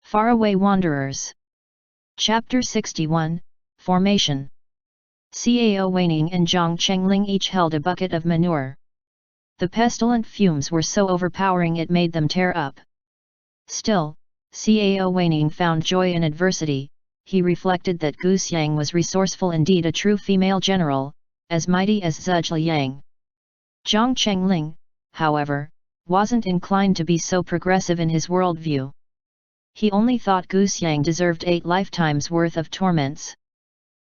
Faraway Wanderers. Chapter 61, Formation. Cao Weining and Zhang Chengling each held a bucket of manure. The pestilent fumes were so overpowering it made them tear up. Still, Cao Weining found joy in adversity. He reflected that Gu Xiang was resourceful, indeed a true female general, as mighty as Zhuzhi Yang. Zhang Chengling, however, wasn't inclined to be so progressive in his worldview. He only thought Gu Xiang deserved 8 lifetimes worth of torments.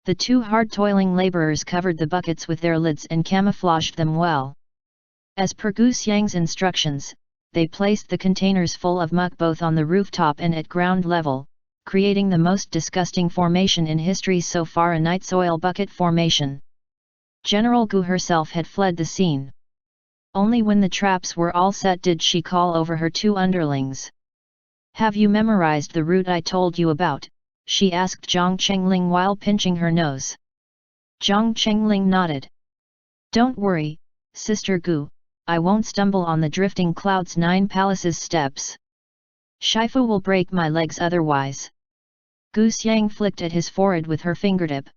The two hard-toiling laborers covered the buckets with their lids and camouflaged them well. As per Gu Xiang's instructions, they placed the containers full of muck both on the rooftop and at ground level, creating the most disgusting formation in history so far, a night soil bucket formation. General Gu herself had fled the scene. Only when the traps were all set did she call over her 2 underlings. "Have you memorized the route I told you about?" she asked Zhang Chengling while pinching her nose. Zhang Chengling nodded. "Don't worry, Sister Gu, I won't stumble on the drifting clouds 9 palaces steps. Shifu will break my legs otherwise." Gu Xiang flicked at his forehead with her fingertip.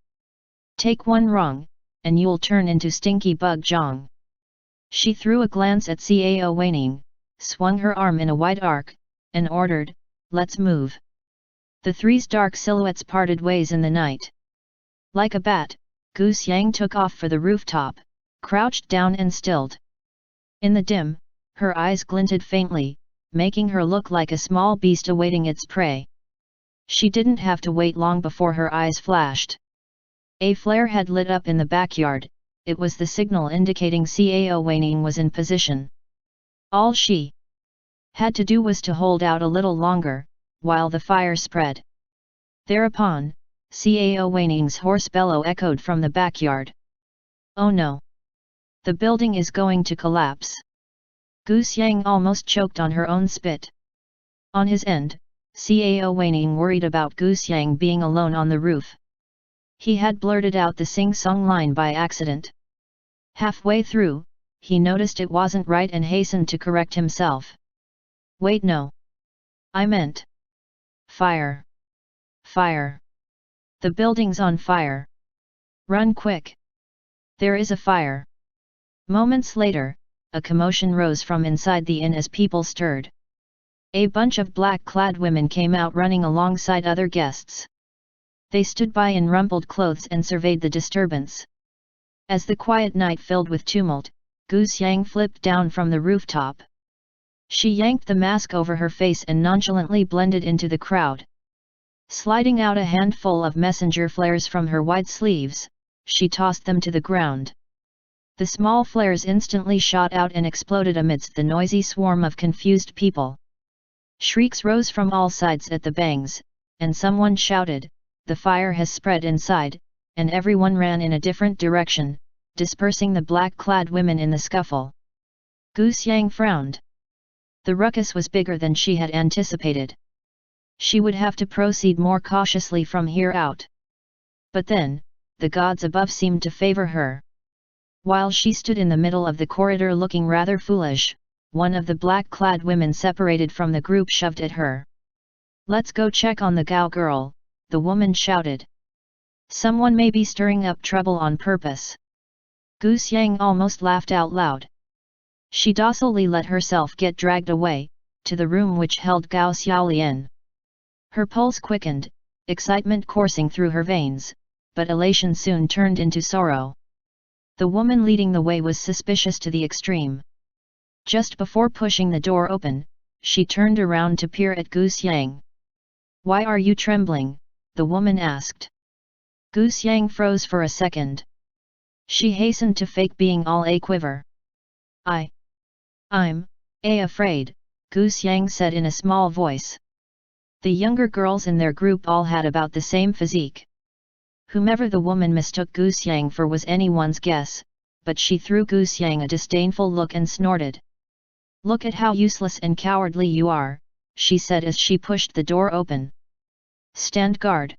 "Take one wrong, and you'll turn into Stinky Bug Zhang." She threw a glance at Cao Weining, swung her arm in a wide arc, and ordered, "Let's move." The 3's dark silhouettes parted ways in the night. Like a bat, Gu Xiang took off for the rooftop, crouched down and stilled. In the dim, her eyes glinted faintly, making her look like a small beast awaiting its prey. She didn't have to wait long before her eyes flashed. A flare had lit up in the backyard. It was the signal indicating Cao Weining was in position. All she had to do was to hold out a little longer, while the fire spread. Thereupon, Cao Weining's hoarse bellow echoed from the backyard. "Oh no! The building is going to collapse." Gu Xiang almost choked on her own spit. On his end, Cao Weining worried about Gu Xiang being alone on the roof. He had blurted out the sing-song line by accident. Halfway through, he noticed it wasn't right and hastened to correct himself. "Wait, no. I meant fire. Fire. The building's on fire. Run quick. There is a fire." Moments later, a commotion rose from inside the inn as people stirred. A bunch of black-clad women came out running alongside other guests. They stood by in rumpled clothes and surveyed the disturbance. As the quiet night filled with tumult, Gu Xiang flipped down from the rooftop. She yanked the mask over her face and nonchalantly blended into the crowd. Sliding out a handful of messenger flares from her wide sleeves, she tossed them to the ground. The small flares instantly shot out and exploded amidst the noisy swarm of confused people. Shrieks rose from all sides at the bangs, and someone shouted, "The fire has spread inside," and everyone ran in a different direction, dispersing the black-clad women in the scuffle. Gu Xiang frowned. The ruckus was bigger than she had anticipated. She would have to proceed more cautiously from here out. But then, the gods above seemed to favor her. While she stood in the middle of the corridor looking rather foolish, one of the black-clad women separated from the group shoved at her. "Let's go check on the Gao girl," the woman shouted. "Someone may be stirring up trouble on purpose." Gu Xiang almost laughed out loud. She docilely let herself get dragged away, to the room which held Gao Xiaolian. Her pulse quickened, excitement coursing through her veins, but elation soon turned into sorrow. The woman leading the way was suspicious to the extreme. Just before pushing the door open, she turned around to peer at Gu Xiang. "Why are you trembling?" the woman asked. Gu Xiang froze for a second. She hastened to fake being all a quiver. I'm afraid," Gu Xiang said in a small voice. The younger girls in their group all had about the same physique. Whomever the woman mistook Gu Xiang for was anyone's guess, but she threw Gu Xiang a disdainful look and snorted. "Look at how useless and cowardly you are," she said as she pushed the door open. "Stand guard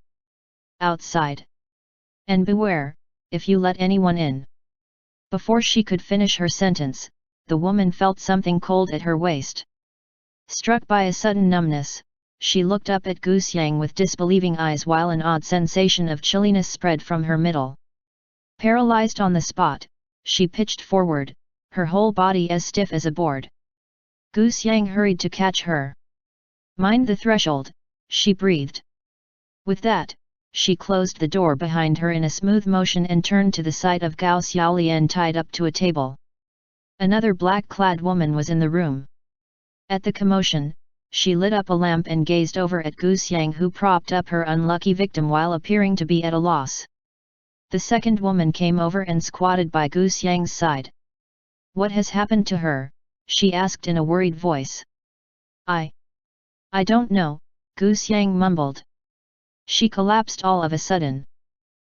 outside. And beware, if you let anyone in." Before she could finish her sentence, the woman felt something cold at her waist. Struck by a sudden numbness, she looked up at Gu Xiang with disbelieving eyes while an odd sensation of chilliness spread from her middle. Paralyzed on the spot, she pitched forward, her whole body as stiff as a board. Gu Xiang hurried to catch her. "Mind the threshold," she breathed. With that, she closed the door behind her in a smooth motion and turned to the sight of Gao Xiaolian tied up to a table. Another black-clad woman was in the room. At the commotion, she lit up a lamp and gazed over at Gu Xiang, who propped up her unlucky victim while appearing to be at a loss. The second woman came over and squatted by Gu Xiang's side. "What has happened to her?" she asked in a worried voice. I don't know," Gu Xiang mumbled. "She collapsed all of a sudden.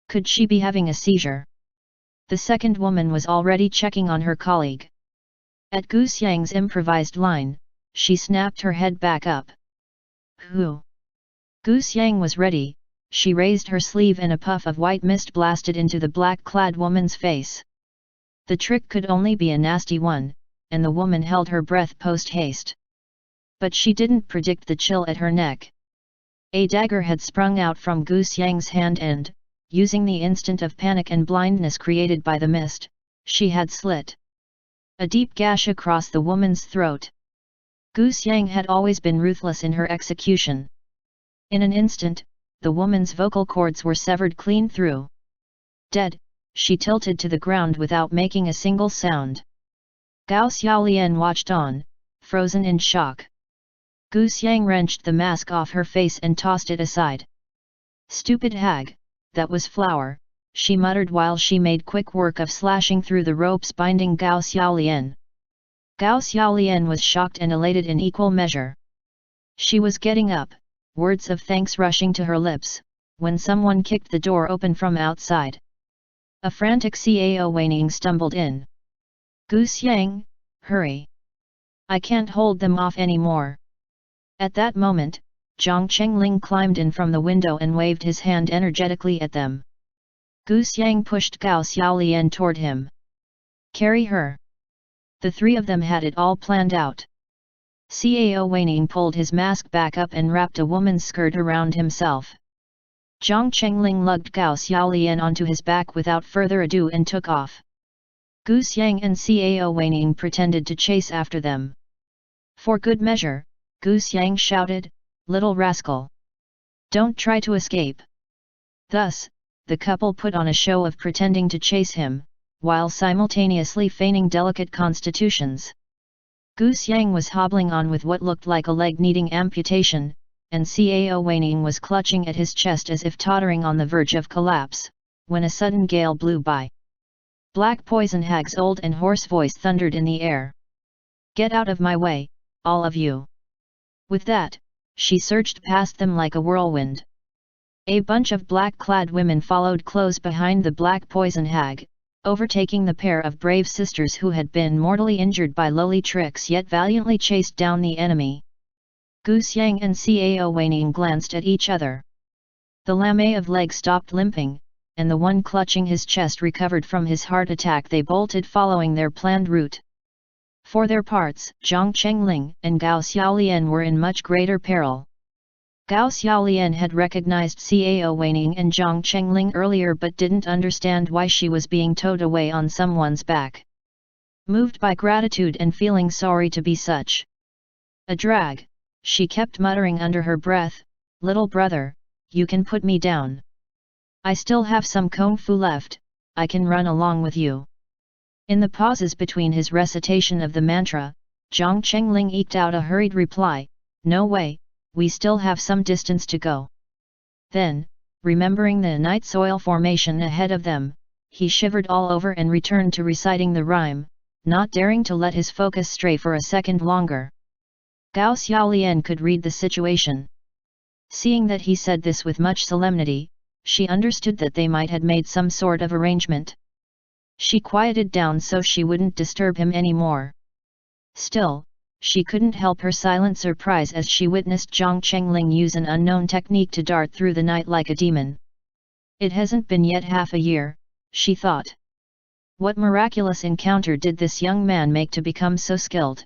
Could she be having a seizure?" The second woman was already checking on her colleague. At Gu Xiang's improvised line, she snapped her head back up. "Who?" Gu Xiang was ready. She raised her sleeve and a puff of white mist blasted into the black-clad woman's face. The trick could only be a nasty one, and the woman held her breath post-haste. But she didn't predict the chill at her neck. A dagger had sprung out from Gu Xiang's hand and, using the instant of panic and blindness created by the mist, she had slit a deep gash across the woman's throat. Gu Xiang had always been ruthless in her execution. In an instant, the woman's vocal cords were severed clean through. Dead, she tilted to the ground without making a single sound. Gao Xiaolian watched on, frozen in shock. Gu Xiang wrenched the mask off her face and tossed it aside. "Stupid hag, that was flour," she muttered while she made quick work of slashing through the ropes binding Gao Xiaolian. Gao Xiaolian was shocked and elated in equal measure. She was getting up, words of thanks rushing to her lips, when someone kicked the door open from outside. A frantic Cao Weining stumbled in. "Gu Xiang, hurry! I can't hold them off anymore." At that moment, Zhang Chengling climbed in from the window and waved his hand energetically at them. Gu Xiang pushed Gao Xiaolian toward him. "Carry her." The three of them had it all planned out. Cao Weining pulled his mask back up and wrapped a woman's skirt around himself. Zhang Chengling lugged Gao Xiaolian onto his back without further ado and took off. Gu Xiang and Cao Weining pretended to chase after them. For good measure, Gu Xiang shouted, "Little rascal! Don't try to escape!" Thus, the couple put on a show of pretending to chase him, while simultaneously feigning delicate constitutions. Gu Xiang was hobbling on with what looked like a leg needing amputation, and Cao Weining was clutching at his chest as if tottering on the verge of collapse, when a sudden gale blew by. Black Poison Hag's old and hoarse voice thundered in the air. "Get out of my way, all of you!" With that, she surged past them like a whirlwind. A bunch of black-clad women followed close behind the Black Poison Hag, overtaking the pair of brave sisters who had been mortally injured by lowly tricks yet valiantly chased down the enemy. Gu Xiang and Cao Weining glanced at each other. The lame of leg stopped limping, and the one clutching his chest recovered from his heart attack. They bolted following their planned route. For their parts, Zhang Chengling and Gao Xiaolian were in much greater peril. Gao Xiaolian had recognized Cao Weining and Zhang Chengling earlier but didn't understand why she was being towed away on someone's back. Moved by gratitude and feeling sorry to be such a drag, she kept muttering under her breath, "Little brother, you can put me down. I still have some kung fu left, I can run along with you." In the pauses between his recitation of the mantra, Zhang Chengling eked out a hurried reply, "No way, we still have some distance to go." Then, remembering the night soil formation ahead of them, he shivered all over and returned to reciting the rhyme, not daring to let his focus stray for a second longer. Gao Xiaolian could read the situation. Seeing that he said this with much solemnity, she understood that they might have made some sort of arrangement. She quieted down so she wouldn't disturb him anymore. Still, she couldn't help her silent surprise as she witnessed Zhang Chengling use an unknown technique to dart through the night like a demon. It hasn't been yet half a year, she thought. What miraculous encounter did this young man make to become so skilled?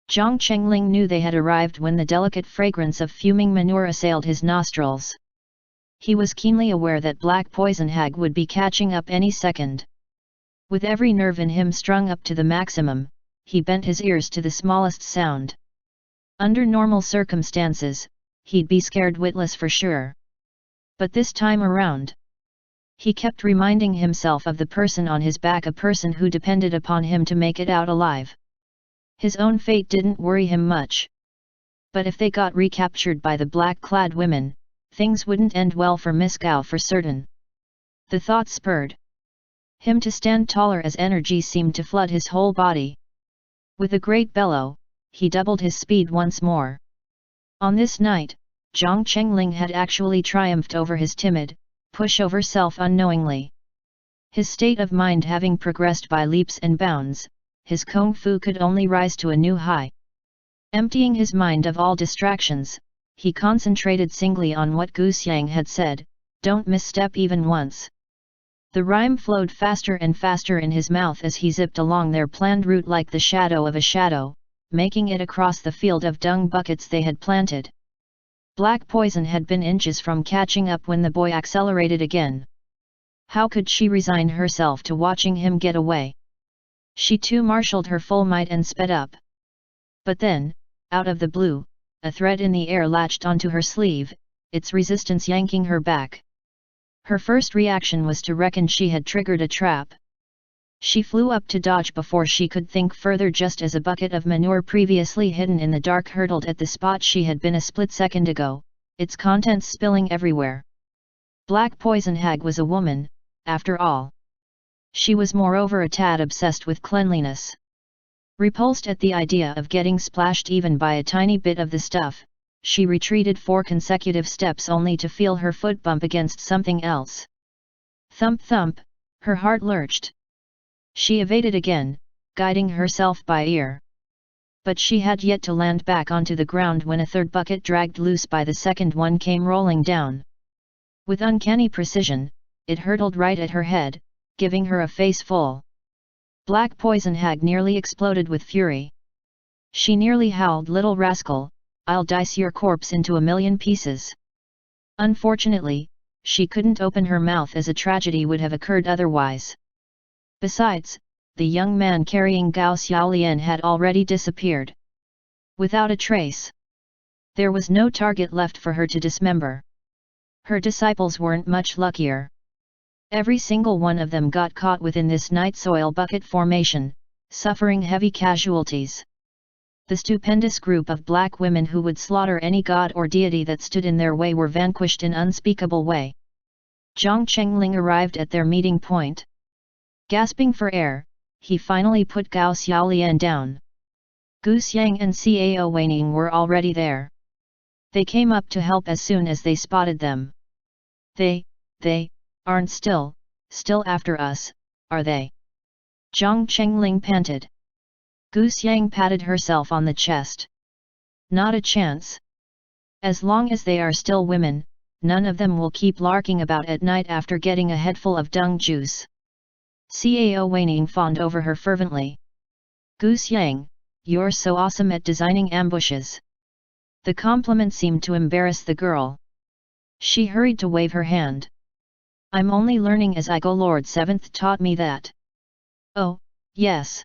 Zhang Chengling knew they had arrived when the delicate fragrance of fuming manure assailed his nostrils. He was keenly aware that Black Poison Hag would be catching up any second. With every nerve in him strung up to the maximum, he bent his ears to the smallest sound. Under normal circumstances, he'd be scared witless for sure. But this time around, he kept reminding himself of the person on his back, a person who depended upon him to make it out alive. His own fate didn't worry him much. But if they got recaptured by the black-clad women, things wouldn't end well for Miss Gao for certain. The thought spurred him to stand taller as energy seemed to flood his whole body. With a great bellow, he doubled his speed once more. On this night, Zhang Chengling had actually triumphed over his timid, pushover self unknowingly. His state of mind having progressed by leaps and bounds, his kung fu could only rise to a new high. Emptying his mind of all distractions, he concentrated singly on what Gu Xiang had said, "Don't misstep even once." The rhyme flowed faster and faster in his mouth as he zipped along their planned route like the shadow of a shadow, making it across the field of dung buckets they had planted. Black Poison had been inches from catching up when the boy accelerated again. How could she resign herself to watching him get away? She too marshaled her full might and sped up. But then, out of the blue, a thread in the air latched onto her sleeve, its resistance yanking her back. Her first reaction was to reckon she had triggered a trap. She flew up to dodge before she could think further, just as a bucket of manure previously hidden in the dark hurtled at the spot she had been a split second ago, its contents spilling everywhere. Black Poison Hag was a woman, after all. She was moreover a tad obsessed with cleanliness. Repulsed at the idea of getting splashed even by a tiny bit of the stuff, she retreated 4 consecutive steps only to feel her foot bump against something else. Thump thump, her heart lurched. She evaded again, guiding herself by ear. But she had yet to land back onto the ground when a third bucket dragged loose by the second one came rolling down. With uncanny precision, it hurtled right at her head, giving her a face full. Black Poison Hag nearly exploded with fury. She nearly howled, "Little rascal, I'll dice your corpse into a million pieces." Unfortunately, she couldn't open her mouth as a tragedy would have occurred otherwise. Besides, the young man carrying Gao Xiaolian had already disappeared. Without a trace. There was no target left for her to dismember. Her disciples weren't much luckier. Every single one of them got caught within this night soil bucket formation, suffering heavy casualties. The stupendous group of black women who would slaughter any god or deity that stood in their way were vanquished in unspeakable way. Zhang Chengling arrived at their meeting point. Gasping for air, he finally put Gao Xiaolian down. Gu Xiang and Cao Weining were already there. They came up to help as soon as they spotted them. They aren't still after us, are they?" Zhang Chengling panted. Gu Xiang patted herself on the chest. "Not a chance. As long as they are still women, none of them will keep larking about at night after getting a headful of dung juice." Cao Weining fawned over her fervently. "Gu Xiang, you're so awesome at designing ambushes." The compliment seemed to embarrass the girl. She hurried to wave her hand. "I'm only learning as I go. Lord Seventh taught me that." "Oh, yes.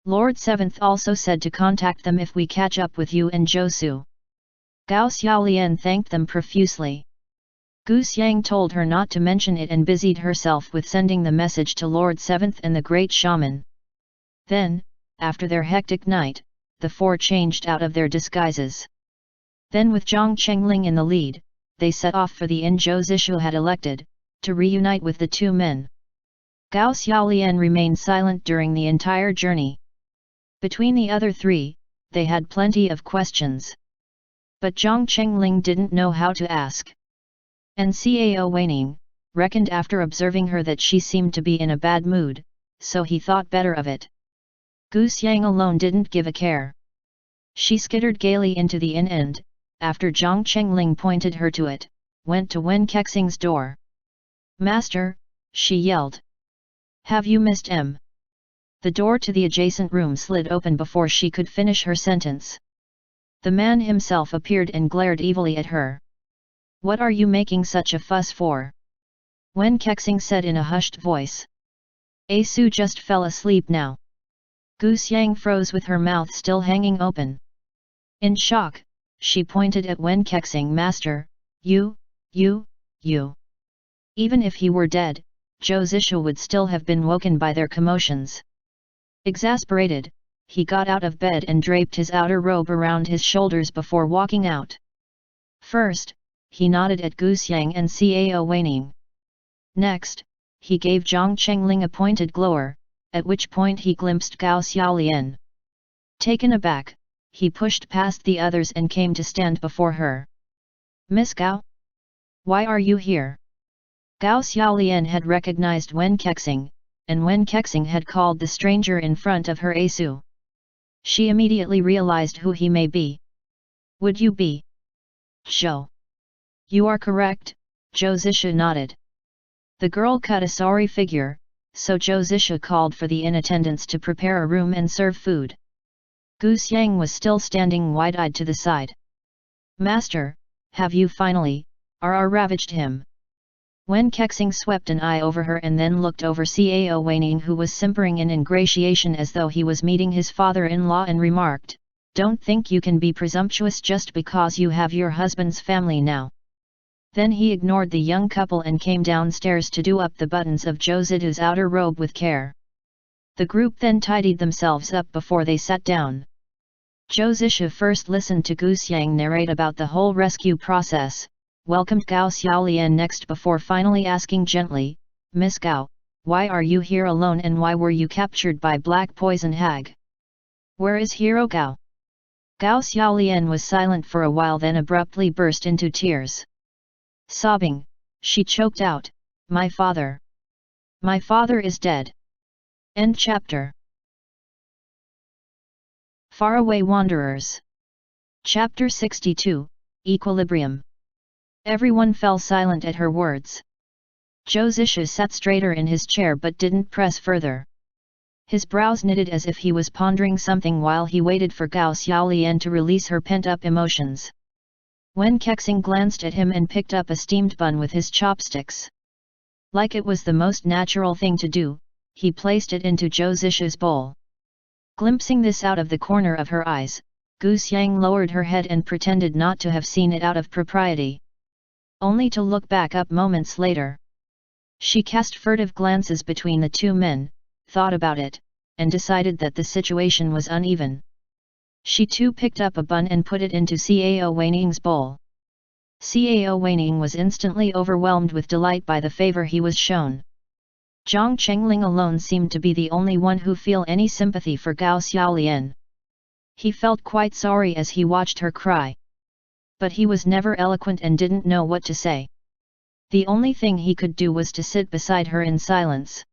Lord Seventh also said to contact them if we catch up with you and Josu." Gao Xiaolian thanked them profusely. Gu Xiang told her not to mention it and busied herself with sending the message to Lord Seventh and the Great Shaman. Then, after their hectic night, the 4 changed out of their disguises. Then with Zhang Chengling in the lead, they set off for the inn Zhou Zishu had elected, to reunite with the 2 men. Gao Xiaolian remained silent during the entire journey. Between the other 3, they had plenty of questions. But Zhang Chengling didn't know how to ask. And Cao Weining reckoned after observing her that she seemed to be in a bad mood, so he thought better of it. Gu Xiang alone didn't give a care. She skittered gaily into the inn and, after Zhang Chengling pointed her to it, went to Wen Kexing's door. "Master," she yelled. "Have you missed M?" The door to the adjacent room slid open before she could finish her sentence. The man himself appeared and glared evilly at her. "What are you making such a fuss for?" Wen Kexing said in a hushed voice. "A Su just fell asleep now." Gu Xiang froze with her mouth still hanging open. In shock, she pointed at Wen Kexing. "Master, you. Even if he were dead, Zhou Zisha would still have been woken by their commotions." Exasperated, he got out of bed and draped his outer robe around his shoulders before walking out. First, he nodded at Gu Xiang and Cao Weining. Next, he gave Zhang Chengling a pointed glower, at which point he glimpsed Gao Xiaolian. Taken aback, he pushed past the others and came to stand before her. "Miss Gao? Why are you here?" Gao Xiaolian had recognized Wen Kexing, and Wen Kexing had called the stranger in front of her Asu. She immediately realized who he may be. "Would you be Zhou?" "You are correct," Zhou Zisha nodded. The girl cut a sorry figure, so Zhou Zisha called for the inn-attendants to prepare a room and serve food. Gu Xiang was still standing wide-eyed to the side. "Master, have you finally, ravaged him?" Wen Kexing swept an eye over her and then looked over Cao Weining, who was simpering in ingratiation as though he was meeting his father-in-law, and remarked, "Don't think you can be presumptuous just because you have your husband's family now." Then he ignored the young couple and came downstairs to do up the buttons of Zhou Zidu's outer robe with care. The group then tidied themselves up before they sat down. Zhou Zisha first listened to Gu Xiang narrate about the whole rescue process, welcomed Gao Xiaolian next before finally asking gently, "Miss Gao, why are you here alone and why were you captured by Black Poison Hag? Where is Hero Gao?" Gao Xiaolian was silent for a while, then abruptly burst into tears. Sobbing, she choked out, My father is dead." End chapter. Faraway Wanderers. Chapter 62, Equilibrium. Everyone fell silent at her words. Zhou Zisha sat straighter in his chair but didn't press further. His brows knitted as if he was pondering something while he waited for Gao Xiaolian to release her pent-up emotions. Wen Kexing glanced at him and picked up a steamed bun with his chopsticks. Like it was the most natural thing to do, he placed it into Zhou Zisha's bowl. Glimpsing this out of the corner of her eyes, Gu Xiang lowered her head and pretended not to have seen it out of propriety. Only to look back up moments later. She cast furtive glances between the two men, thought about it, and decided that the situation was uneven. She too picked up a bun and put it into Cao Weining's bowl. Cao Weining was instantly overwhelmed with delight by the favor he was shown. Zhang Chengling alone seemed to be the only one who felt any sympathy for Gao Xiaolian. He felt quite sorry as he watched her cry. But he was never eloquent and didn't know what to say. The only thing he could do was to sit beside her in silence.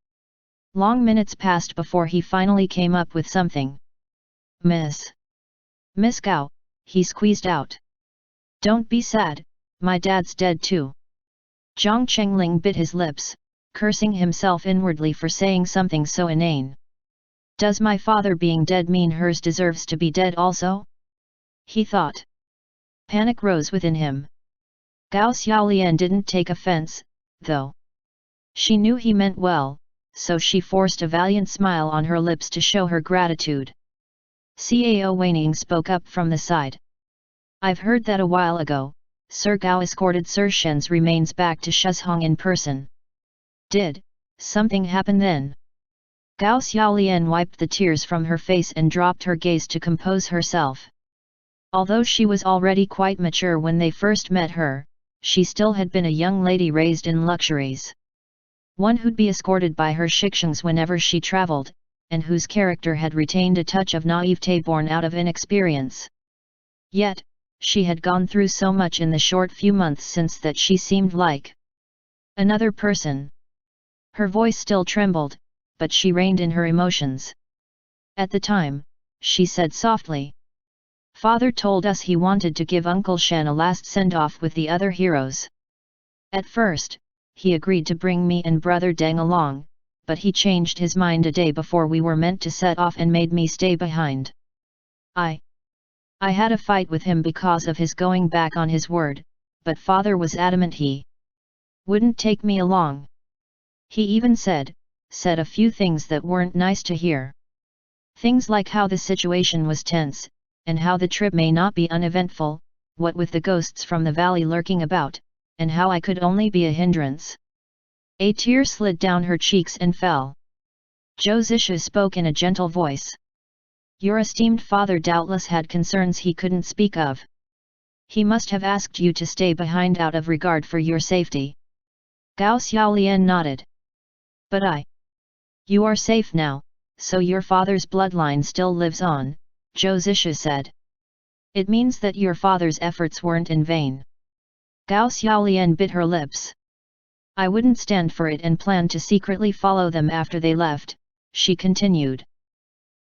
Long minutes passed before he finally came up with something. Miss Gao," he squeezed out. "Don't be sad, my dad's dead too." Zhang Chengling bit his lips, cursing himself inwardly for saying something so inane. "Does my father being dead mean hers deserves to be dead also?" he thought. Panic rose within him. Gao Xiaolian didn't take offense, though. She knew he meant well, so she forced a valiant smile on her lips to show her gratitude. Cao Weining spoke up from the side. "I've heard that a while ago, Sir Gao escorted Sir Shen's remains back to Shuzhong in person. Did something happen then?" Gao Xiaolian wiped the tears from her face and dropped her gaze to compose herself. Although she was already quite mature when they first met her, she still had been a young lady raised in luxuries. One who'd be escorted by her shikshungs whenever she traveled, and whose character had retained a touch of naivete born out of inexperience. Yet, she had gone through so much in the short few months since that she seemed like another person. Her voice still trembled, but she reined in her emotions. At the time, she said softly, "Father told us he wanted to give Uncle Shen a last send-off with the other heroes. At first, he agreed to bring me and Brother Deng along, but he changed his mind a day before we were meant to set off and made me stay behind. I had a fight with him because of his going back on his word, but father was adamant he wouldn't take me along. He even said a few things that weren't nice to hear. Things like how the situation was tense, and how the trip may not be uneventful, what with the ghosts from the valley lurking about, and how I could only be a hindrance. A tear slid down her cheeks and fell. Zhou Zishu spoke in a gentle voice. Your esteemed father doubtless had concerns he couldn't speak of. He must have asked you to stay behind out of regard for your safety. Gao Xiaolian nodded. But you are safe now, so your father's bloodline still lives on, Zhou Zishu said. It means that your father's efforts weren't in vain. Gao Xiaolian bit her lips. I wouldn't stand for it and planned to secretly follow them after they left, she continued.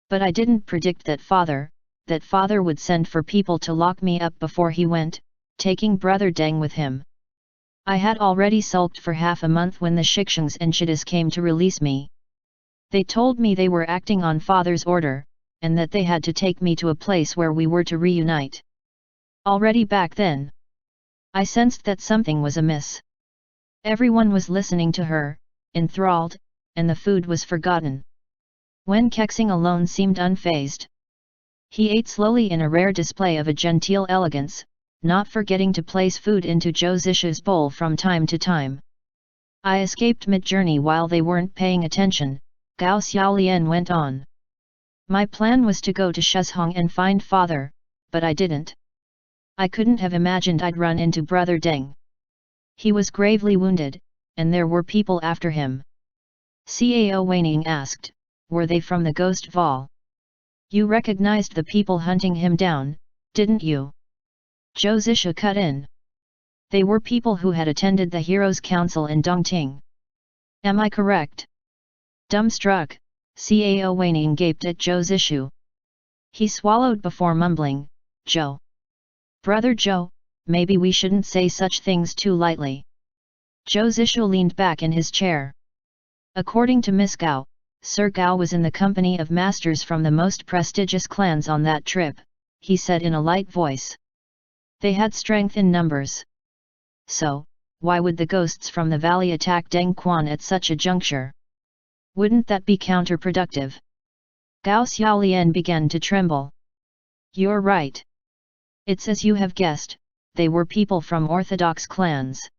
But I didn't predict that father would send for people to lock me up before he went, taking brother Deng with him. I had already sulked for half a month when the Shixings and Chittas came to release me. They told me they were acting on father's order, and that they had to take me to a place where we were to reunite. Already back then, I sensed that something was amiss. Everyone was listening to her, enthralled, and the food was forgotten. Wen Kexing alone seemed unfazed. He ate slowly in a rare display of a genteel elegance, not forgetting to place food into Zhou Zishu's bowl from time to time. I escaped mid-journey while they weren't paying attention, Gao Xiaolian went on. My plan was to go to Shizhong and find father, but I didn't. I couldn't have imagined I'd run into brother Deng. He was gravely wounded, and there were people after him. Cao Weining asked, were they from the Ghost Vault? You recognized the people hunting him down, didn't you? Zhou Zishu cut in. They were people who had attended the Heroes' Council in Dongting. Am I correct? Dumbstruck, Cao Weining gaped at Zhou Zishu. He swallowed before mumbling, Zhou. Brother Zhou, maybe we shouldn't say such things too lightly. Zhou Zishu leaned back in his chair. According to Miss Gao, Sir Gao was in the company of masters from the most prestigious clans on that trip, he said in a light voice. They had strength in numbers. So, why would the ghosts from the valley attack Deng Quan at such a juncture? Wouldn't that be counterproductive? Gao Xiaolian began to tremble. You're right. It's as you have guessed, they were people from orthodox clans.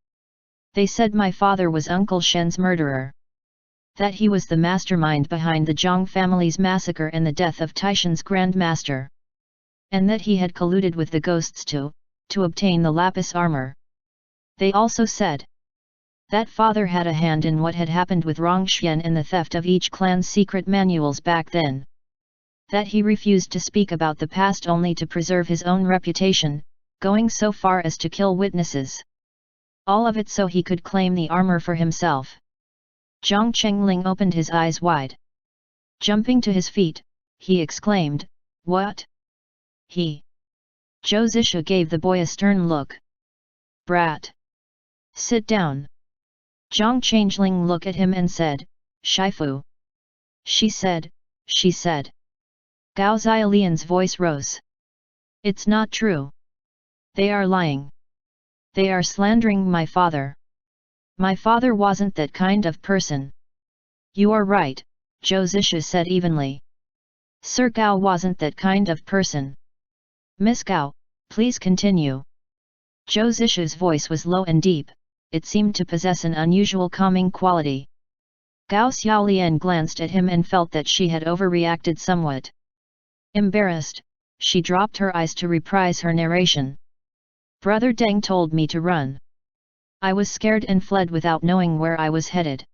They said my father was Uncle Shen's murderer. That he was the mastermind behind the Zhang family's massacre and the death of Taishan's grandmaster. And that he had colluded with the ghosts to obtain the lapis armor. They also said that father had a hand in what had happened with Rongxian and the theft of each clan's secret manuals back then. That he refused to speak about the past only to preserve his own reputation, going so far as to kill witnesses. All of it so he could claim the armor for himself. Zhang Chengling opened his eyes wide. Jumping to his feet, he exclaimed, What? He? Zhou Zishu gave the boy a stern look. Brat! Sit down. Zhang Changeling looked at him and said, Shifu. She said. Gao Xiaolian's voice rose. It's not true. They are lying. They are slandering my father. My father wasn't that kind of person. You are right, Zhou Zishu said evenly. Sir Gao wasn't that kind of person. Miss Gao, please continue. Zhou Zishu's voice was low and deep, it seemed to possess an unusual calming quality. Gao Xiaolian glanced at him and felt that she had overreacted somewhat. Embarrassed, she dropped her eyes to reprise her narration. Brother Deng told me to run. I was scared and fled without knowing where I was headed.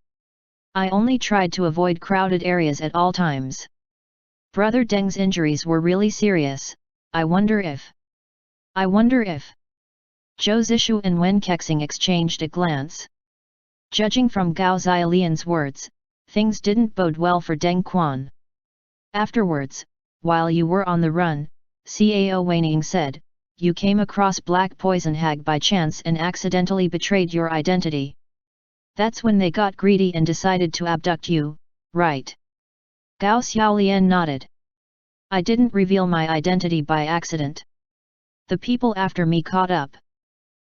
I only tried to avoid crowded areas at all times. Brother Deng's injuries were really serious. I wonder if. Zhou Zishu and Wen Kexing exchanged a glance. Judging from Gao Xiaolian's words, things didn't bode well for Deng Quan. Afterwards, while you were on the run, Cao Weining said, you came across Black Poison Hag by chance and accidentally betrayed your identity. That's when they got greedy and decided to abduct you, right? Gao Xiaolian nodded. I didn't reveal my identity by accident. The people after me caught up.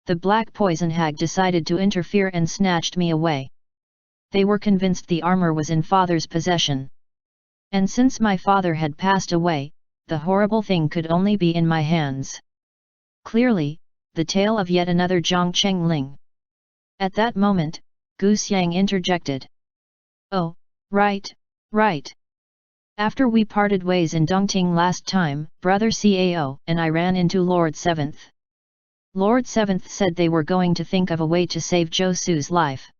The black poison hag decided to interfere and snatched me away. They were convinced the armor was in father's possession. And since my father had passed away, the horrible thing could only be in my hands. Clearly, the tale of yet another Zhang Chengling. At that moment, Gu Xiang interjected. Oh, right, right. After we parted ways in Dongting last time, Brother Cao and I ran into Lord Seventh. Lord Seventh said they were going to think of a way to save Zhou Su's life.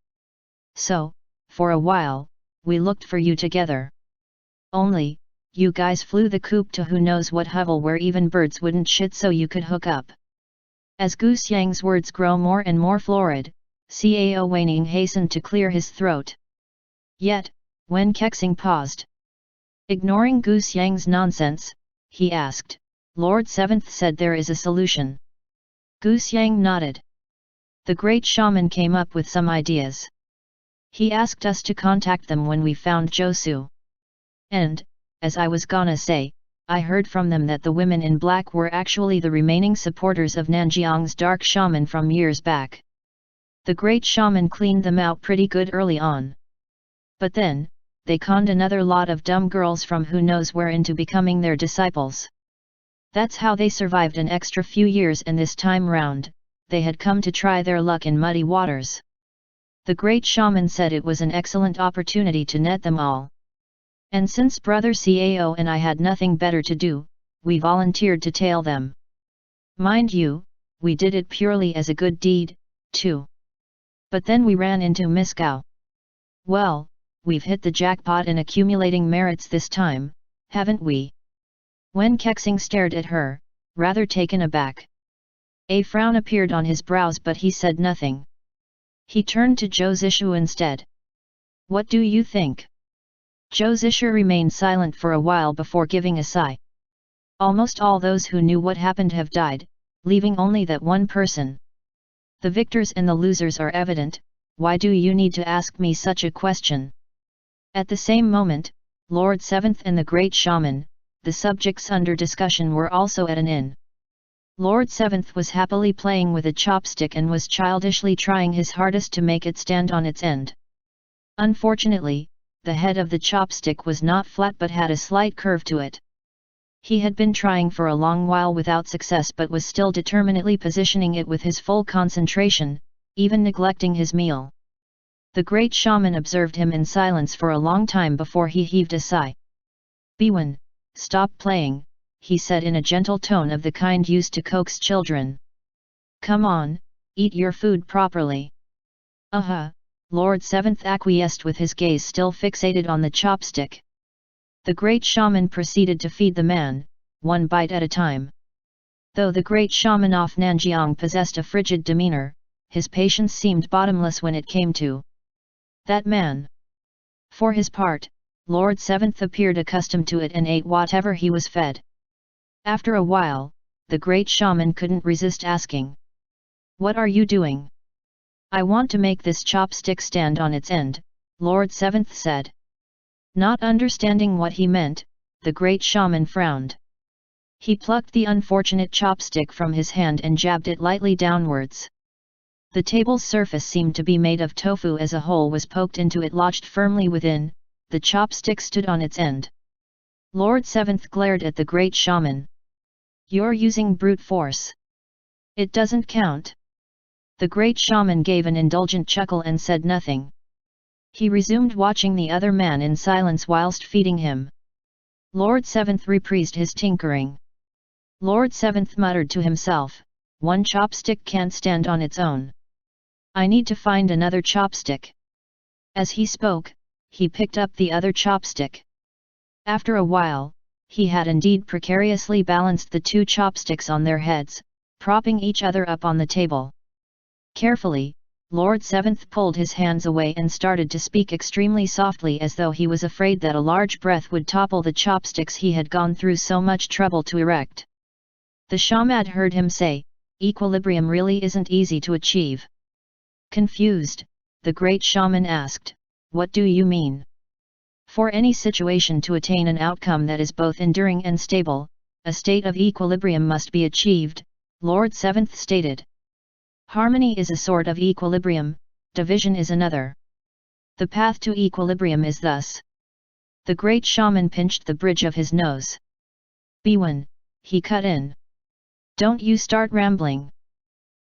So, for a while, we looked for you together. Only, you guys flew the coop to who knows what hovel where even birds wouldn't shit so you could hook up. As Gu Xiang's words grow more and more florid, Cao Weining hastened to clear his throat. Yet, when Kexing paused, ignoring Gu Xiang's nonsense, he asked, Lord Seventh said there is a solution. Gu Xiang nodded. The great shaman came up with some ideas. He asked us to contact them when we found Zhou Su. And, as I was gonna say, I heard from them that the women in black were actually the remaining supporters of Nanjiang's dark shaman from years back. The great shaman cleaned them out pretty good early on. But then, they conned another lot of dumb girls from who knows where into becoming their disciples. That's how they survived an extra few years, and this time round, they had come to try their luck in muddy waters. The great shaman said it was an excellent opportunity to net them all. And since Brother Cao and I had nothing better to do, we volunteered to tail them. Mind you, we did it purely as a good deed, too. But then we ran into Miss Gao. Well, we've hit the jackpot in accumulating merits this time, haven't we? Wen Kexing stared at her, rather taken aback. A frown appeared on his brows, but he said nothing. He turned to Zhou Zishu instead. What do you think? Zhou Zishu remained silent for a while before giving a sigh. Almost all those who knew what happened have died, leaving only that one person. The victors and the losers are evident, why do you need to ask me such a question? At the same moment, Lord Seventh and the great shaman, the subjects under discussion, were also at an inn. Lord Seventh was happily playing with a chopstick and was childishly trying his hardest to make it stand on its end. Unfortunately, the head of the chopstick was not flat but had a slight curve to it. He had been trying for a long while without success, but was still determinedly positioning it with his full concentration, even neglecting his meal. The great shaman observed him in silence for a long time before he heaved a sigh. Biwen, stop playing, he said in a gentle tone of the kind used to coax children. Come on, eat your food properly. Lord Seventh acquiesced with his gaze still fixated on the chopstick. The great shaman proceeded to feed the man, one bite at a time. Though the great shaman of Nanjiang possessed a frigid demeanor, his patience seemed bottomless when it came to that man. For his part, Lord Seventh appeared accustomed to it and ate whatever he was fed. After a while, the great shaman couldn't resist asking. What are you doing? I want to make this chopstick stand on its end, Lord Seventh said. Not understanding what he meant, the great shaman frowned. He plucked the unfortunate chopstick from his hand and jabbed it lightly downwards. The table's surface seemed to be made of tofu as a hole was poked into it, lodged firmly within. The chopstick stood on its end. Lord Seventh glared at the great shaman. You're using brute force. It doesn't count. The great shaman gave an indulgent chuckle and said nothing. He resumed watching the other man in silence whilst feeding him. Lord Seventh reprised his tinkering. Lord Seventh muttered to himself, one chopstick can't stand on its own. I need to find another chopstick. As he spoke, he picked up the other chopstick. After a while, he had indeed precariously balanced the two chopsticks on their heads, propping each other up on the table. Carefully, Lord Seventh pulled his hands away and started to speak extremely softly, as though he was afraid that a large breath would topple the chopsticks he had gone through so much trouble to erect. The shaman heard him say, equilibrium really isn't easy to achieve. Confused, the great shaman asked, "What do you mean?" For any situation to attain an outcome that is both enduring and stable, a state of equilibrium must be achieved, Lord Seventh stated. Harmony is a sort of equilibrium, division is another. The path to equilibrium is thus. The great shaman pinched the bridge of his nose. "Biwan," he cut in. "Don't you start rambling."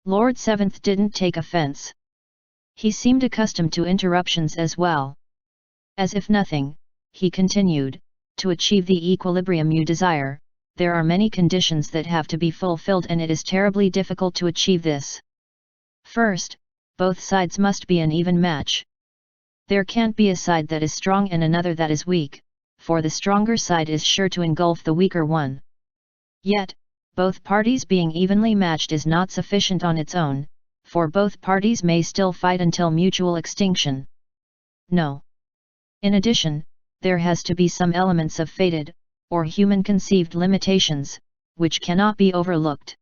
Lord Seventh didn't take offense. He seemed accustomed to interruptions as well. As if nothing, he continued, "To achieve the equilibrium you desire, there are many conditions that have to be fulfilled and it is terribly difficult to achieve this. First, both sides must be an even match. There can't be a side that is strong and another that is weak, for the stronger side is sure to engulf the weaker one. Yet, both parties being evenly matched is not sufficient on its own, for both parties may still fight until mutual extinction. No. In addition, there has to be some elements of fated, or human-conceived limitations, which cannot be overlooked.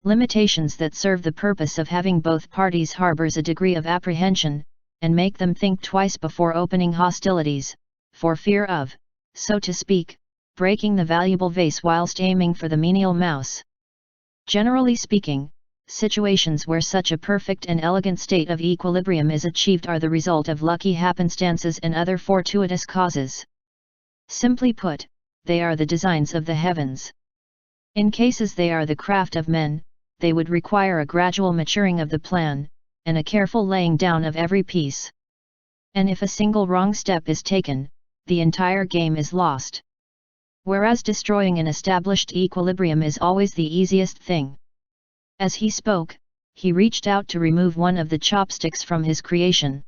Limitations that serve the purpose of having both parties harbors a degree of apprehension, and make them think twice before opening hostilities, for fear of, so to speak, breaking the valuable vase whilst aiming for the menial mouse. Generally speaking, situations where such a perfect and elegant state of equilibrium is achieved are the result of lucky happenstances and other fortuitous causes. Simply put, they are the designs of the heavens. In cases they are the craft of men, they would require a gradual maturing of the plan, and a careful laying down of every piece. And if a single wrong step is taken, the entire game is lost. Whereas destroying an established equilibrium is always the easiest thing. As he spoke, he reached out to remove one of the chopsticks from his creation.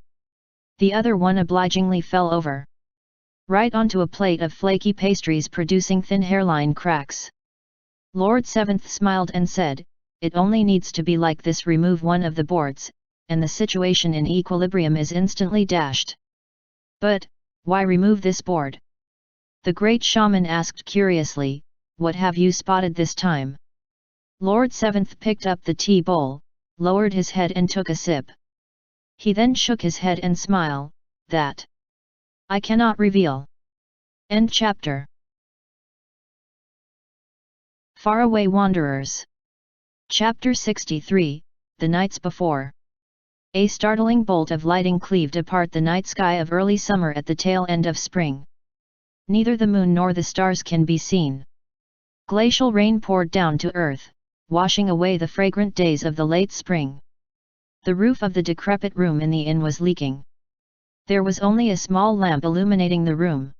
The other one obligingly fell over. Right onto a plate of flaky pastries producing thin hairline cracks. Lord Seventh smiled and said, "It only needs to be like this. Remove one of the boards, and the situation in equilibrium is instantly dashed." "But, why remove this board?" the great shaman asked curiously. "What have you spotted this time?" Lord Seventh picked up the tea bowl, lowered his head and took a sip. He then shook his head and smiled, "That I cannot reveal." End chapter. Faraway Wanderers. Chapter 63, The Nights Before. A startling bolt of lighting cleaved apart the night sky of early summer at the tail end of spring. Neither the moon nor the stars can be seen. Glacial rain poured down to earth, washing away the fragrant days of the late spring. The roof of the decrepit room in the inn was leaking. There was only a small lamp illuminating the room.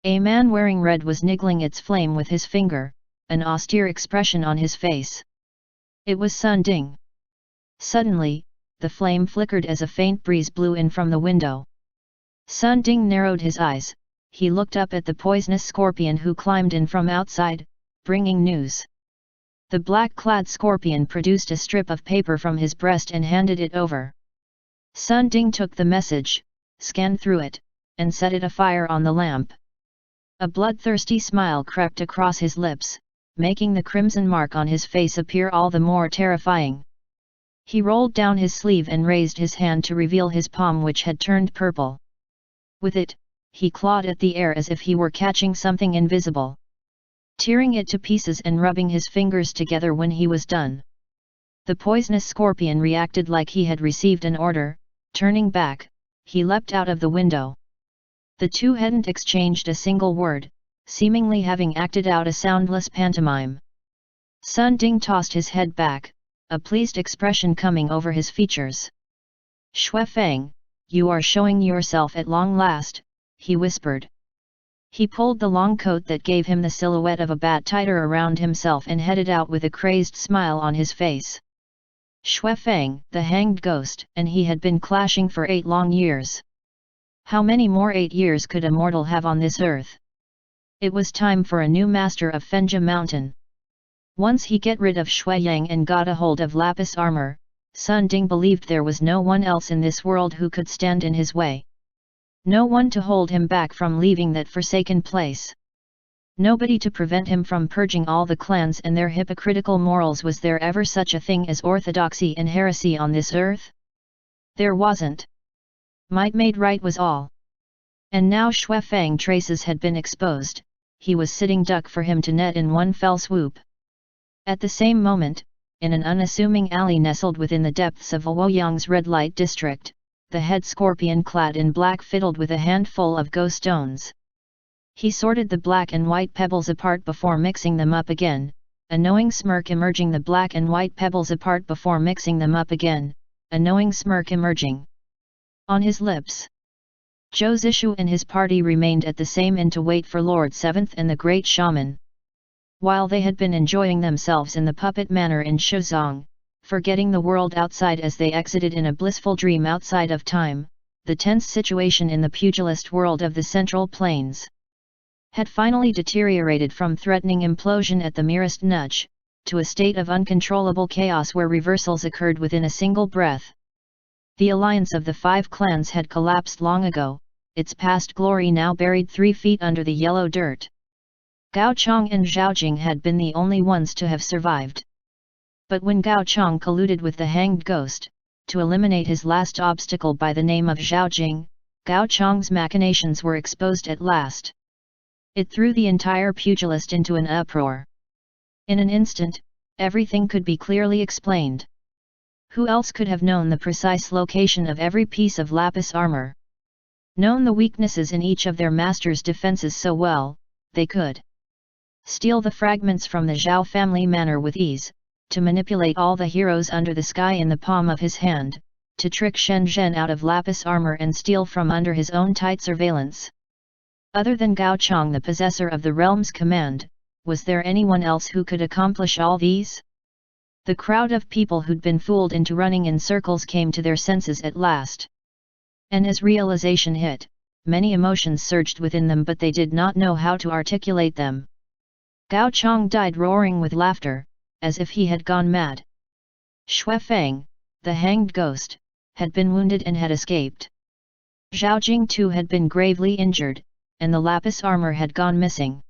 A man wearing red was niggling its flame with his finger, an austere expression on his face. It was Sun Ding. Suddenly, the flame flickered as a faint breeze blew in from the window. Sun Ding narrowed his eyes. He looked up at the poisonous scorpion who climbed in from outside, bringing news. The black-clad scorpion produced a strip of paper from his breast and handed it over. Sun Ding took the message, scanned through it, and set it afire on the lamp. A bloodthirsty smile crept across his lips, making the crimson mark on his face appear all the more terrifying. He rolled down his sleeve and raised his hand to reveal his palm, which had turned purple. With it, he clawed at the air as if he were catching something invisible, tearing it to pieces and rubbing his fingers together when he was done. The poisonous scorpion reacted like he had received an order. Turning back, he leapt out of the window. The two hadn't exchanged a single word, seemingly having acted out a soundless pantomime. Sun Ding tossed his head back, a pleased expression coming over his features. "Shui Fang, you are showing yourself at long last," he whispered. He pulled the long coat that gave him the silhouette of a bat tighter around himself and headed out with a crazed smile on his face. Shui Fang, the hanged ghost, and he had been clashing for 8 long years. How many more 8 years could a mortal have on this earth? It was time for a new master of Fenja Mountain. Once he get rid of Shui Yang and got a hold of lapis armor, Sun Ding believed there was no one else in this world who could stand in his way. No one to hold him back from leaving that forsaken place. Nobody to prevent him from purging all the clans and their hypocritical morals. Was there ever such a thing as orthodoxy and heresy on this earth? There wasn't. Might made right was all. And now Xuefeng traces had been exposed, he was sitting duck for him to net in one fell swoop. At the same moment, in an unassuming alley nestled within the depths of Luoyang's red light district, the head scorpion clad in black fiddled with a handful of ghost stones. He sorted the black and white pebbles apart before mixing them up again, a knowing smirk emerging. The black and white pebbles apart before mixing them up again, a knowing smirk emerging on his lips. Zhou Zishu and his party remained at the same inn to wait for Lord Seventh and the Great Shaman. While they had been enjoying themselves in the puppet manor in Shuzong, forgetting the world outside as they exited in a blissful dream outside of time, the tense situation in the pugilist world of the Central Plains had finally deteriorated from threatening implosion at the merest nudge, to a state of uncontrollable chaos where reversals occurred within a single breath. The alliance of the 5 clans had collapsed long ago, its past glory now buried 3 feet under the yellow dirt. Gao Chong and Zhao Jing had been the only ones to have survived. But when Gao Chong colluded with the hanged ghost, to eliminate his last obstacle by the name of Zhao Jing, Gao Chong's machinations were exposed at last. It threw the entire pugilist into an uproar. In an instant, everything could be clearly explained. Who else could have known the precise location of every piece of lapis armor? Known the weaknesses in each of their master's defenses so well, they could steal the fragments from the Zhao family manor with ease, to manipulate all the heroes under the sky in the palm of his hand, to trick Shen Zhen out of lapis armor and steal from under his own tight surveillance. Other than Gao Chong, the possessor of the realm's command, was there anyone else who could accomplish all these? The crowd of people who'd been fooled into running in circles came to their senses at last. And as realization hit, many emotions surged within them, but they did not know how to articulate them. Gao Chong died roaring with laughter, as if he had gone mad. Xuefeng, the hanged ghost, had been wounded and had escaped. Zhao Jing too had been gravely injured, and the lapis armor had gone missing.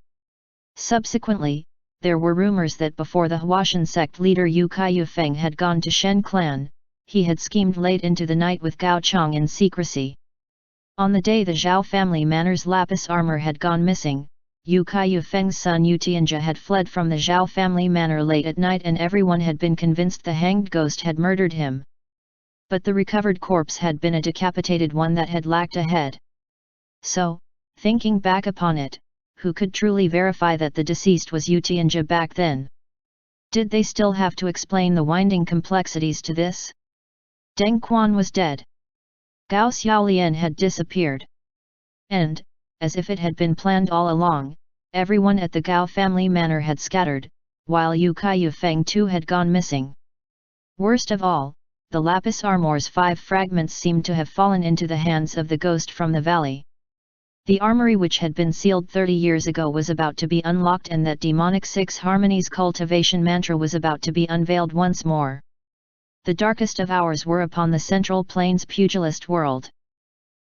Subsequently, there were rumors that before the Huashan sect leader Yu Kaiyufeng had gone to Shen clan, he had schemed late into the night with Gao Chong in secrecy. On the day the Zhao family manor's lapis armor had gone missing, Yu Kaiyufeng's son Yu Tianjia had fled from the Zhao family manor late at night, and everyone had been convinced the hanged ghost had murdered him. But the recovered corpse had been a decapitated one that had lacked a head. So, thinking back upon it, who could truly verify that the deceased was Yu Tianjia back then? Did they still have to explain the winding complexities to this? Deng Quan was dead. Gao Xiaolian had disappeared. And, as if it had been planned all along, everyone at the Gao family manor had scattered, while Yu Kaiyufeng too had gone missing. Worst of all, the lapis armor's 5 fragments seemed to have fallen into the hands of the ghost from the valley. The armory which had been sealed 30 years ago was about to be unlocked, and that demonic 6 harmonies cultivation mantra was about to be unveiled once more. The darkest of hours were upon the Central Plains pugilist world.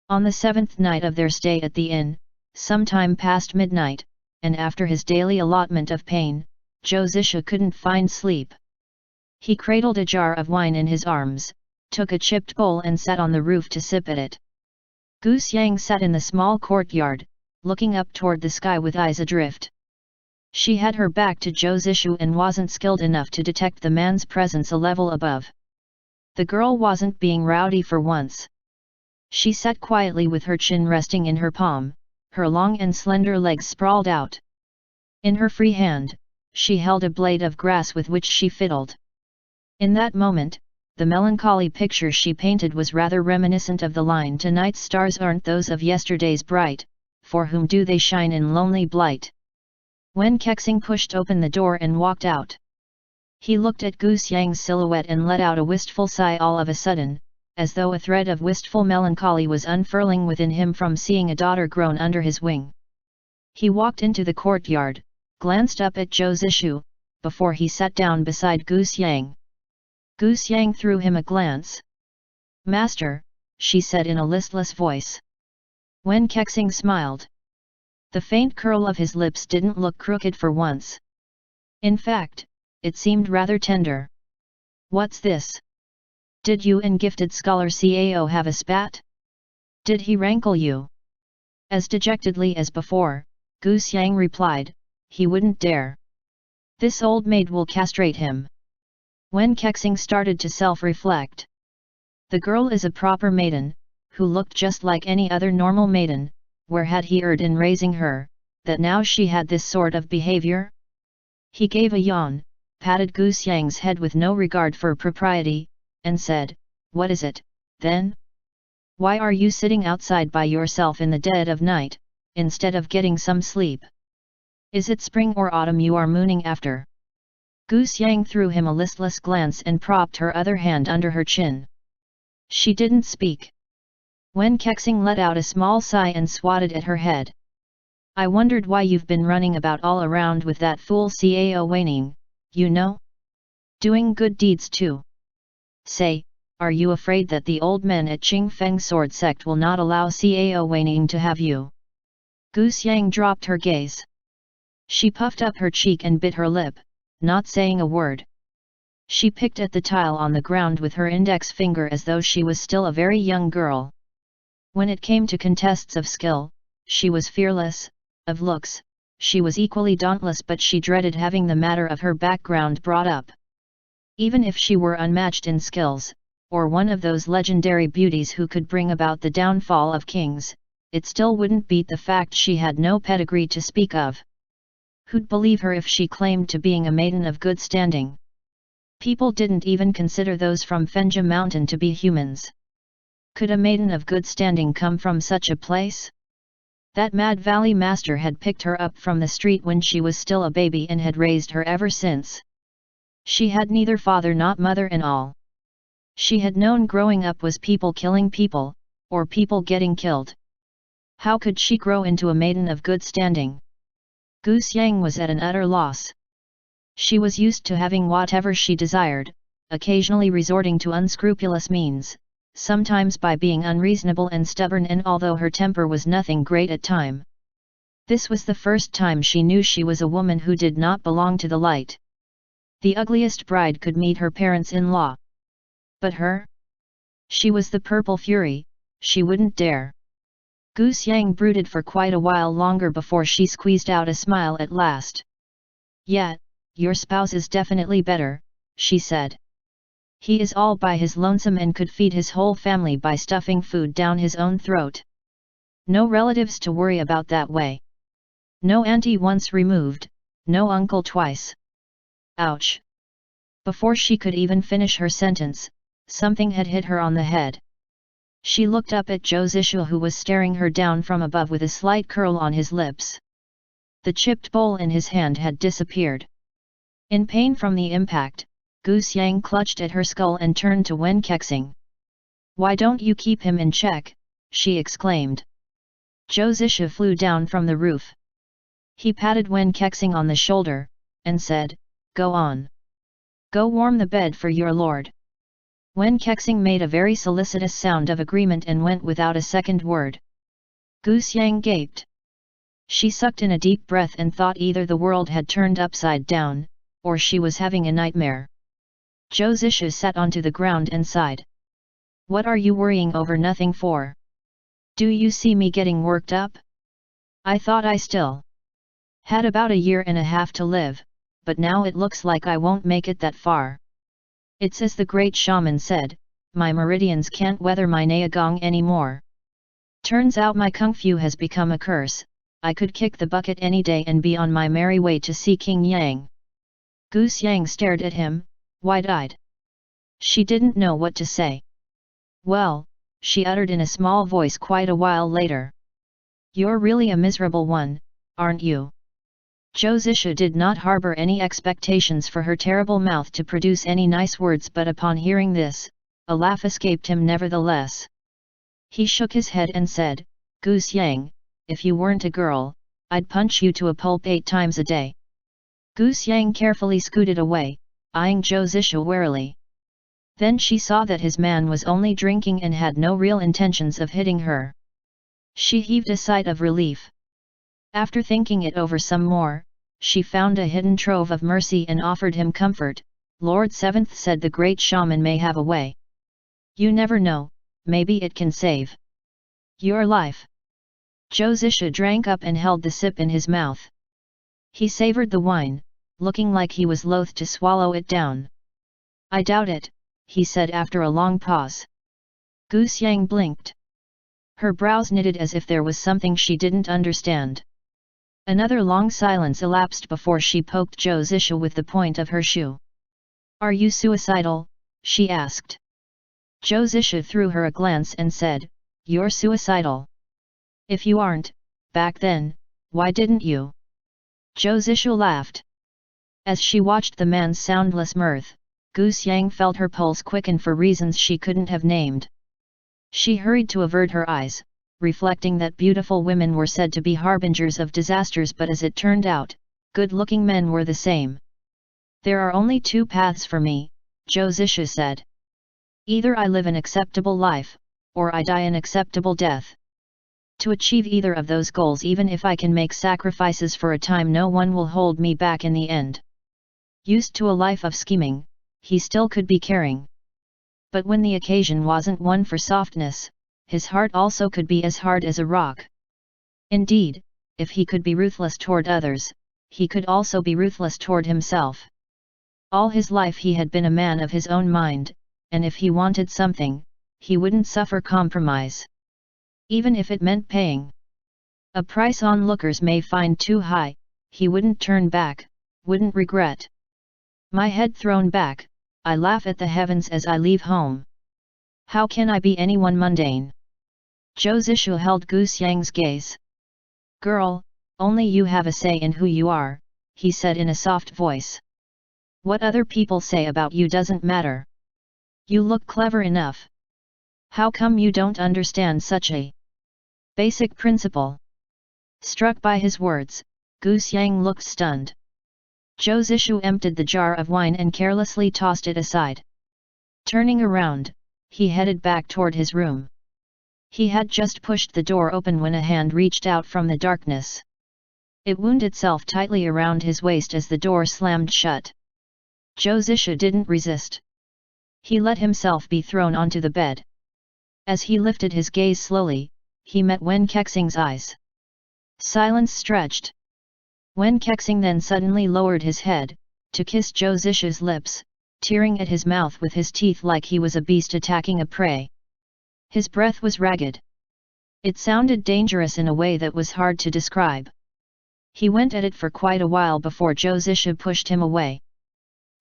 On the 7th night of their stay at the inn, sometime past midnight, and after his daily allotment of pain, Zhou Zishu couldn't find sleep. He cradled a jar of wine in his arms, took a chipped bowl and sat on the roof to sip at it. Goose Yang sat in the small courtyard, looking up toward the sky with eyes adrift. She had her back to Zhou Zishu and wasn't skilled enough to detect the man's presence a level above. The girl wasn't being rowdy for once. She sat quietly with her chin resting in her palm, her long and slender legs sprawled out. In her free hand, she held a blade of grass with which she fiddled. In that moment, the melancholy picture she painted was rather reminiscent of the line, "Tonight's stars aren't those of yesterday's bright, for whom do they shine in lonely blight?" Wen Kexing pushed open the door and walked out. He looked at Goose Yang's silhouette and let out a wistful sigh all of a sudden, as though a thread of wistful melancholy was unfurling within him from seeing a daughter grown under his wing. He walked into the courtyard, glanced up at Zhou Zishu, before he sat down beside Goose Yang. Goose Yang threw him a glance. "Master," she said in a listless voice. Wen Kexing smiled. The faint curl of his lips didn't look crooked for once. In fact, it seemed rather tender. "What's this?" Did you and gifted scholar Cao have a spat? Did he rankle you? As dejectedly as before, Gu Xiang replied, he wouldn't dare. This old maid will castrate him. Wen Kexing started to self-reflect. The girl is a proper maiden, who looked just like any other normal maiden, where had he erred in raising her, that now she had this sort of behavior? He gave a yawn, patted Gu Xiang's head with no regard for propriety, and said, what is it, then? Why are you sitting outside by yourself in the dead of night, instead of getting some sleep? Is it spring or autumn you are mooning after? Gu Xiang threw him a listless glance and propped her other hand under her chin. She didn't speak. Wen Kexing let out a small sigh and swatted at her head. I wondered why you've been running about all around with that fool Cao Waning, you know? Doing good deeds too. Say, are you afraid that the old men at Qingfeng Sword Sect will not allow Cao Waning to have you? Gu Xiang dropped her gaze. She puffed up her cheek and bit her lip, not saying a word. She picked at the tile on the ground with her index finger as though she was still a very young girl. When it came to contests of skill, she was fearless, of looks, she was equally dauntless, but she dreaded having the matter of her background brought up. Even if she were unmatched in skills, or one of those legendary beauties who could bring about the downfall of kings, it still wouldn't beat the fact she had no pedigree to speak of. Who'd believe her if she claimed to being a maiden of good standing? People didn't even consider those from Fenja Mountain to be humans. Could a maiden of good standing come from such a place? That Mad Valley master had picked her up from the street when she was still a baby and had raised her ever since. She had neither father nor mother and all she had known growing up was people killing people, or people getting killed. How could she grow into a maiden of good standing? Gu Xiang was at an utter loss. She was used to having whatever she desired, occasionally resorting to unscrupulous means, sometimes by being unreasonable and stubborn, and although her temper was nothing great at time. This was the first time she knew she was a woman who did not belong to the light. The ugliest bride could meet her parents-in-law. But her? She was the purple fury, she wouldn't dare. Gu Xiang brooded for quite a while longer before she squeezed out a smile at last. Yet, your spouse is definitely better, she said. He is all by his lonesome and could feed his whole family by stuffing food down his own throat. No relatives to worry about that way. No auntie once removed, no uncle twice. Ouch! Before she could even finish her sentence, something had hit her on the head. She looked up at Zhou Zishu, who was staring her down from above with a slight curl on his lips. The chipped bowl in his hand had disappeared. In pain from the impact, Gu Xiang clutched at her skull and turned to Wen Kexing. Why don't you keep him in check? She exclaimed. Zhou Zishu flew down from the roof. He patted Wen Kexing on the shoulder, and said, go on. Go warm the bed for your lord. Wen Kexing made a very solicitous sound of agreement and went without a second word. Gu Xiang gaped. She sucked in a deep breath and thought either the world had turned upside down, or she was having a nightmare. Zhou Zishu sat onto the ground and sighed. What are you worrying over nothing for? Do you see me getting worked up? I thought I still had about a year and a half to live, but now it looks like I won't make it that far. It's as the great shaman said, my meridians can't weather my Neagong anymore. Turns out my kung fu has become a curse. I could kick the bucket any day and be on my merry way to see King Yang. Gu Xiang stared at him, wide-eyed. She didn't know what to say. Well, she uttered in a small voice quite a while later. You're really a miserable one, aren't you? Zhou Zishu did not harbor any expectations for her terrible mouth to produce any nice words, but upon hearing this, a laugh escaped him nevertheless. He shook his head and said, Gu Xiang, if you weren't a girl, I'd punch you to a pulp 8 times a day. Gu Xiang carefully scooted away, eyeing Zhou Zishu warily. Then she saw that his man was only drinking and had no real intentions of hitting her. She heaved a sigh of relief. After thinking it over some more, she found a hidden trove of mercy and offered him comfort. Lord Seventh said the great shaman may have a way. You never know, maybe it can save your life. Zhou Zisha drank up and held the sip in his mouth. He savored the wine, looking like he was loath to swallow it down. I doubt it, he said after a long pause. Gu Xiang blinked. Her brows knitted as if there was something she didn't understand. Another long silence elapsed before she poked Zhou Zisha with the point of her shoe. Are you suicidal? She asked. Zhou Zisha threw her a glance and said, You're suicidal. If you aren't, back then, why didn't you? Zhou Zisha laughed. As she watched the man's soundless mirth, Gu Xiang felt her pulse quicken for reasons she couldn't have named. She hurried to avert her eyes, reflecting that beautiful women were said to be harbingers of disasters, but as it turned out, good-looking men were the same. There are only two paths for me, Zhou Zisha said. Either I live an acceptable life, or I die an acceptable death. To achieve either of those goals, even if I can make sacrifices for a time, no one will hold me back in the end. Used to a life of scheming, he still could be caring. But when the occasion wasn't one for softness, his heart also could be as hard as a rock. Indeed, if he could be ruthless toward others, he could also be ruthless toward himself. All his life he had been a man of his own mind, and if he wanted something, he wouldn't suffer compromise. Even if it meant paying a price onlookers may find too high, he wouldn't turn back, wouldn't regret. My head thrown back, I laugh at the heavens as I leave home. How can I be anyone mundane? Zhou Zisha held Gu Xiang's gaze. Girl, only you have a say in who you are, he said in a soft voice. What other people say about you doesn't matter. You look clever enough. How come you don't understand such a basic principle? Struck by his words, Gu Xiang looked stunned. Zhou Zisha emptied the jar of wine and carelessly tossed it aside. Turning around, he headed back toward his room. He had just pushed the door open when a hand reached out from the darkness. It wound itself tightly around his waist as the door slammed shut. Zhou Zisha didn't resist. He let himself be thrown onto the bed. As he lifted his gaze slowly, he met Wen Kexing's eyes. Silence stretched. Wen Kexing then suddenly lowered his head, to kiss Zhou Zisha's lips, tearing at his mouth with his teeth like he was a beast attacking a prey. His breath was ragged. It sounded dangerous in a way that was hard to describe. He went at it for quite a while before Zhou Zisha pushed him away.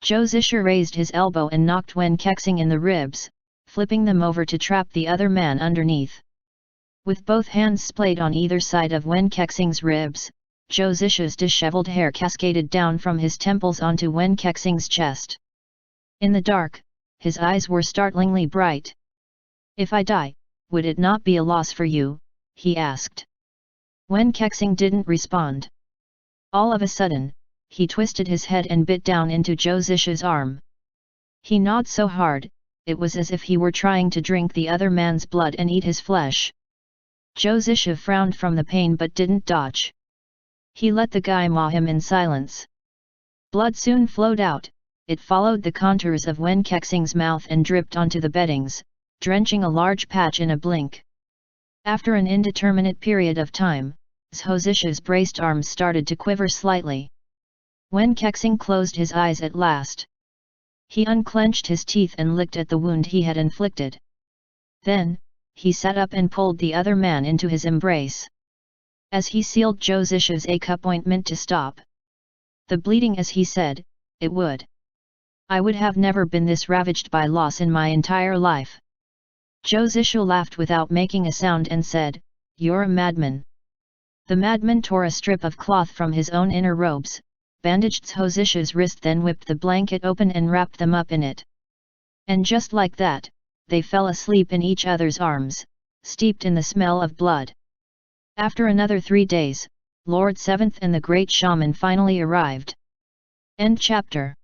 Zhou Zisha raised his elbow and knocked Wen Kexing in the ribs, flipping them over to trap the other man underneath. With both hands splayed on either side of Wen Kexing's ribs, Zhou Zisha's disheveled hair cascaded down from his temples onto Wen Kexing's chest. In the dark, his eyes were startlingly bright. If I die, would it not be a loss for you? He asked. Wen Kexing didn't respond. All of a sudden, he twisted his head and bit down into Zhou Zisha's arm. He gnawed so hard, it was as if he were trying to drink the other man's blood and eat his flesh. Zhou Zisha frowned from the pain but didn't dodge. He let the guy maw him in silence. Blood soon flowed out, it followed the contours of Wen Kexing's mouth and dripped onto the beddings, drenching a large patch in a blink. After an indeterminate period of time, Zhou Zisha's braced arms started to quiver slightly. Wen Kexing closed his eyes at last. He unclenched his teeth and licked at the wound he had inflicted. Then, he sat up and pulled the other man into his embrace. As he sealed Zhou Zisha's ache ointment to stop the bleeding, as he said, it would. I would have never been this ravaged by loss in my entire life. Zhou Zisha laughed without making a sound and said, You're a madman. The madman tore a strip of cloth from his own inner robes, bandaged Zhou Zisha's wrist, then whipped the blanket open and wrapped them up in it. And just like that, they fell asleep in each other's arms, steeped in the smell of blood. After another 3 days, Lord Seventh and the Great Shaman finally arrived. End chapter.